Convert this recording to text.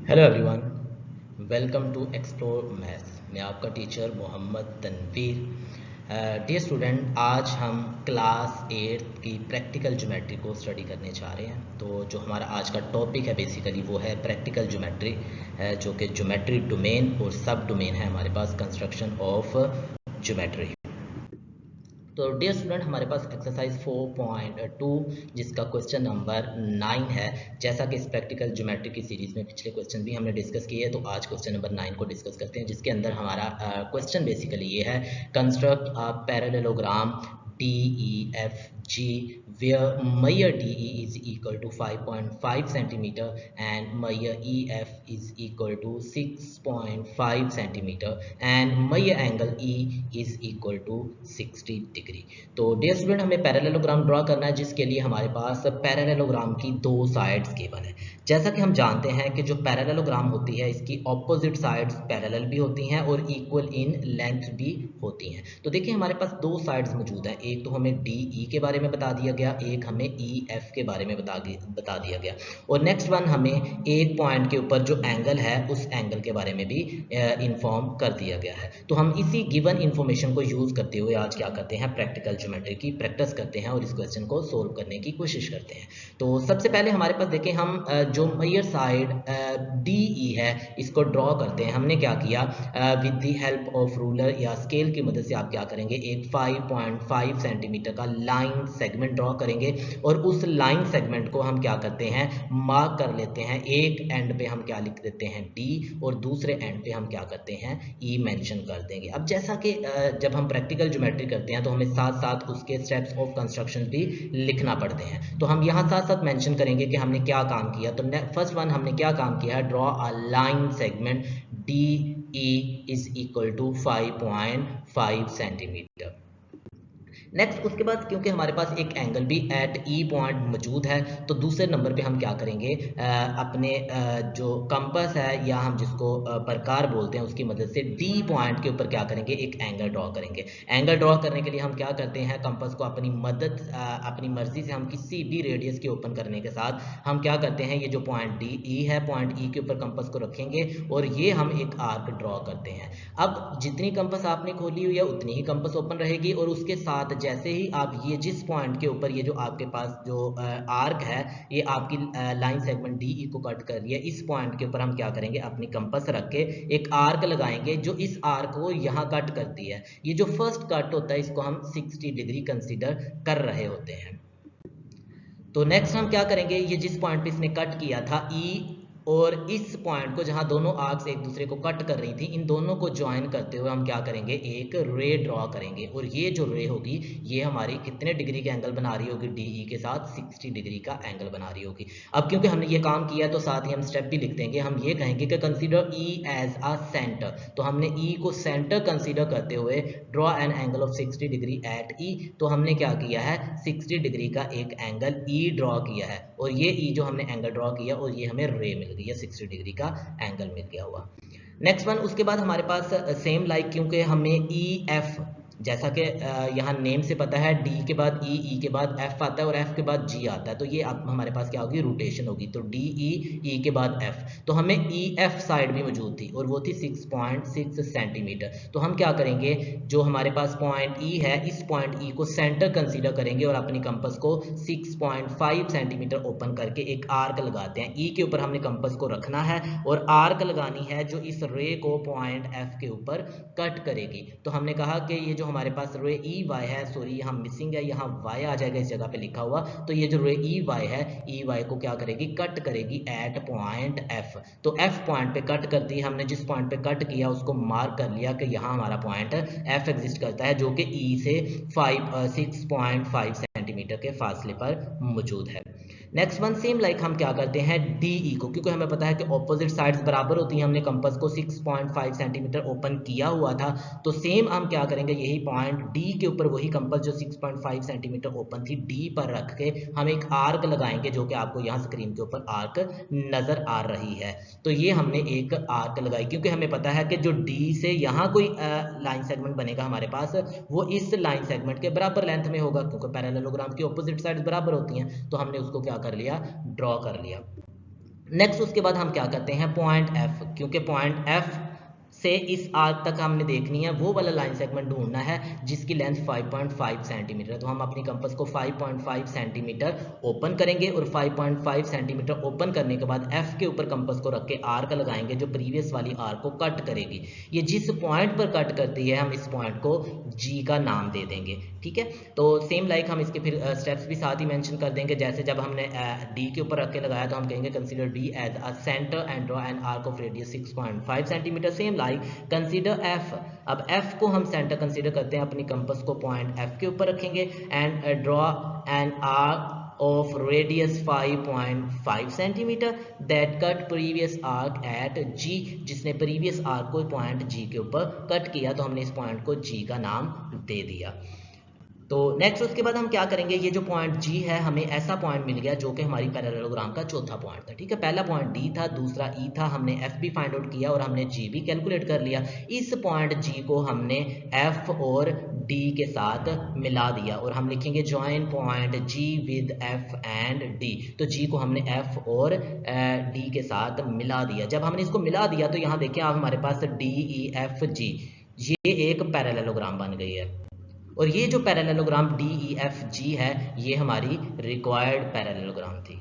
Hello everyone, welcome to explore maths. मैं आपका teacher Mohammad Tanveer. Dear student, आज हम क्लास 8 की प्रैक्टिकल ज्योमेट्री को स्टडी करने जा रहे हैं। तो जो हमारा आज का टॉपिक है बेसिकली वो है प्रैक्टिकल ज्योमेट्री, जो कि ज्योमेट्री डोमेन और सब डोमेन है हमारे पास कंस्ट्रक्शन ऑफ ज्योमेट्री। तो डियर स्टूडेंट, हमारे पास एक्सरसाइज 4.2 जिसका क्वेश्चन नंबर 9 है। जैसा कि इस प्रैक्टिकल ज्योमेट्री की सीरीज में पिछले क्वेश्चन भी हमने डिस्कस किए हैं, तो आज क्वेश्चन नंबर 9 को डिस्कस करते हैं, जिसके अंदर हमारा क्वेश्चन बेसिकली ये है, construct a parallelogram DEFG where measure DE is equal to 5.5 centimeter and measure EF is equal to 6.5 centimeter and measure angle E is equal to 60 degree. तो dear student, हमें parallelogram draw करना है, जिसके लिए हमारे पास parallelogram की दो sides given है। जैसा कि हम जानते हैं कि जो पैरेललोग्राम होती है इसकी ऑपोजिट साइड्स पैरेलल भी होती हैं और इक्वल इन लेंथ भी होती हैं। तो देखिए, हमारे पास दो साइड्स मौजूद हैं। एक तो हमें DE के बारे में बता दिया गया, एक हमें EF के बारे में बता दिया गया, और नेक्स्ट वन हमें एक पॉइंट के ऊपर जो एंगल है उस एंगल के बारे में भी इन्फॉर्म कर दिया गया है। तो हम इसी गिवन इंफॉर्मेशन को यूज करते हुए आज क्या करते हैं, प्रैक्टिकल ज्योमेट्री की प्रैक्टिस करते हैं और इस क्वेश्चन को सोल्व करने की कोशिश करते हैं। तो सबसे पहले हमारे पास देखें, हम जो मेजर साइड DE है इसको ड्रॉ करते हैं। हमने क्या किया, with the help of ruler या स्केल की मदद से आप क्या करेंगे, एक 5.5 सेंटीमीटर का लाइन सेगमेंट ड्रॉ करेंगे और उस लाइन सेगमेंट को हम क्या करते हैं, मार्क कर लेते हैं। एक एंड पे हम क्या लिख देते हैं, D, और दूसरे एंड पे हम क्या करते हैं, E मेंशन कर देंगे। अब जैसा कि जब हम प्रैक्टिकल ज्योमेट्री करते हैं तो हमें साथ साथ उसके स्टेप्स ऑफ कंस्ट्रक्शन भी लिखना पड़ते हैं। तो हम यहाँ साथ साथ मेंशन करेंगे कि हमने क्या काम किया। तो फर्स्ट वन हमने क्या काम किया है, draw a line segment DE is equal to 5.5 centimetre. Next उसके बाद क्योंकि हमारे पास एक एंगल भी एट E पॉइंट मौजूद है, तो दूसरे नंबर पे हम क्या करेंगे, अपने जो कंपास है या हम जिसको प्रकार बोलते हैं उसकी मदद से D पॉइंट के ऊपर क्या करेंगे, एक एंगल ड्रॉ करेंगे। एंगल ड्रॉ करने के लिए हम क्या करते हैं, कंपास को अपनी मर्जी से हम किसी भी रेडियस के ओपन करने के साथ हम क्या करते हैं, ये जो पॉइंट DE है, पॉइंट E के ऊपर कंपास को रखेंगे और ये हम एक आर्क ड्रॉ करते हैं। अब जितनी कंपास आपने खोली हुई है उतनी ही कंपास ओपन रहेगी, और उसके साथ जैसे ही आप ये जिस पॉइंट के ऊपर ये जो आपके पास जो आर्क है, ये आपकी लाइन सेगमेंट DE को कट कर रही है, इस पॉइंट के ऊपर हम क्या करेंगे, अपनी कंपास रख के एक आर्क लगाएंगे जो इस आर्क को यहाँ कट करती है। ये जो फर्स्ट कट होता है इसको हम 60 डिग्री कंसीडर कर रहे होते हैं। तो नेक्स्ट हम क्या करेंगे, ये जिस पॉइंट पे इसने कट किया था E, और इस पॉइंट को जहां दोनों आर्क्स एक दूसरे को कट कर रही थी, इन दोनों को ज्वाइन करते हुए हम क्या करेंगे, एक रे ड्रॉ करेंगे। और ये जो रे होगी ये हमारी कितने डिग्री का एंगल बना रही होगी, DE के साथ 60 डिग्री का एंगल बना रही होगी। अब क्योंकि हमने ये काम किया तो साथ ही हम स्टेप भी लिख देंगे। हम ये कहेंगे कि consider E as a centre. तो हमने E को सेंटर कंसीडर करते हुए draw an angle of 60 degree at E। तो हमने क्या किया है, 60 डिग्री का एक एंगल E ड्रॉ किया है, और ये E जो हमने एंगल ड्रॉ किया और ये हमें रे मिल गई है, 60 डिग्री का एंगल मिल गया हुआ। नेक्स्ट वन, उसके बाद हमारे पास सेम लाइक, क्योंकि हमें EF जैसा कि यहाँ नेम से पता है, D के बाद E के बाद F आता है और F के बाद G आता है, तो ये अब हमारे पास क्या होगी, रोटेशन होगी। तो DE, E के बाद F, तो हमें EF साइड भी मौजूद थी और वो थी 6.6 सेंटीमीटर। तो हम क्या करेंगे, जो हमारे पास पॉइंट E है, इस पॉइंट E को सेंटर कंसीडर करेंगे और अपनी कंपास को 6.5 सेंटीमीटर ओपन करके एक आर्क लगाते हैं। E के ऊपर हमने कंपास को रखना है और आर्क लगानी है जो इस रे को पॉइंट F के ऊपर कट करेगी। तो हमने कहा कि ये जो हमारे पास रे EY है, सॉरी यहाँ मिसिंग है, यहाँ Y आ जाएगा इस जगह पे लिखा हुआ। तो ये जो रे EY है, EY को क्या करेगी, कट करेगी एट पॉइंट F। तो F पॉइंट पे कट करती है। हमने जिस पॉइंट पे कट किया उसको मार्क कर लिया कि यहाँ हमारा पॉइंट F एग्जिस्ट करता है, जो कि E से 6.5 सेंटीमीटर के फासले पर मौजूद है। नेक्स्ट वन, सेम लाइक हम क्या करते हैं, DE को, क्योंकि हमें पता है कि ऑपोजिट साइड्स बराबर होती हैं, हमने कंपास को 6.5 सेंटीमीटर ओपन किया हुआ था, तो सेम हम क्या करेंगे, यही पॉइंट D के ऊपर वही कंपास जो 6.5 सेंटीमीटर ओपन थी D पर रख के हम एक आर्क लगाएंगे, जो कि आपको यहाँ स्क्रीन के ऊपर आर्क नजर आ रही है। तो ये हमने एक आर्क लगाई, क्योंकि हमें पता है कि जो D से यहाँ कोई लाइन सेगमेंट बनेगा हमारे पास, वो इस लाइन सेगमेंट के बराबर लेंथ में होगा, क्योंकि पैरेललोग्राम की ऑपोजिट साइड्स बराबर होती हैं। तो हमने उसको क्या कर लिया, ड्रॉ कर लिया। नेक्स्ट उसके बाद हम क्या करते हैं, पॉइंट एफ, क्योंकि पॉइंट एफ से इस आर्क तक हमने देखनी है, वो वाला लाइन सेगमेंट ढूंढना है जिसकी लेंथ 5.5 सेंटीमीटर है। तो हम अपनी कंपास को 5.5 सेंटीमीटर ओपन करेंगे और 5.5 सेंटीमीटर ओपन करने के बाद एफ के ऊपर कंपास को रख के आर्क लगाएंगे जो प्रीवियस वाली आर्क को कट करेगी। ये जिस पॉइंट पर कट करती है हम इस पॉइंट को जी का नाम दे देंगे, ठीक है। तो सेम लाइक हम इसके फिर स्टेप्स भी साथ ही मेंशन कर देंगे। जैसे जब हमने डी के ऊपर रख के लगाया तो हम कहेंगे consider D as a centre and draw an arc of radius 6.5 centimetre. Same like consider F, अब एफ को हम सेंटर कंसीडर करते हैं, अपनी कंपास को पॉइंट एफ के ऊपर रखेंगे and draw an arc of radius 5.5 centimetre that cut previous arc at G, जिसने previous arc को पॉइंट G के ऊपर कट किया तो हमने इस पॉइंट को G का नाम दे दिया। तो नेक्स्ट उसके बाद हम क्या करेंगे, ये जो पॉइंट G है हमें ऐसा पॉइंट मिल गया जो कि हमारी पैरेललोग्राम का चौथा पॉइंट था, ठीक है। पहला पॉइंट D था, दूसरा E था, हमने F भी फाइंड आउट किया और हमने G भी कैलकुलेट कर लिया। इस पॉइंट G को हमने F और D के साथ मिला दिया और हम लिखेंगे join point G with F and D। तो G को हमने F और D के साथ मिला दिया। जब हमने इसको मिला दिया तो यहाँ देखिए आप हमारे पास DEFG, ये एक पैरेललोग्राम बन गई है और ये जो पैरेललोग्राम DEFG है ये हमारी रिक्वायर्ड पैरेललोग्राम थी।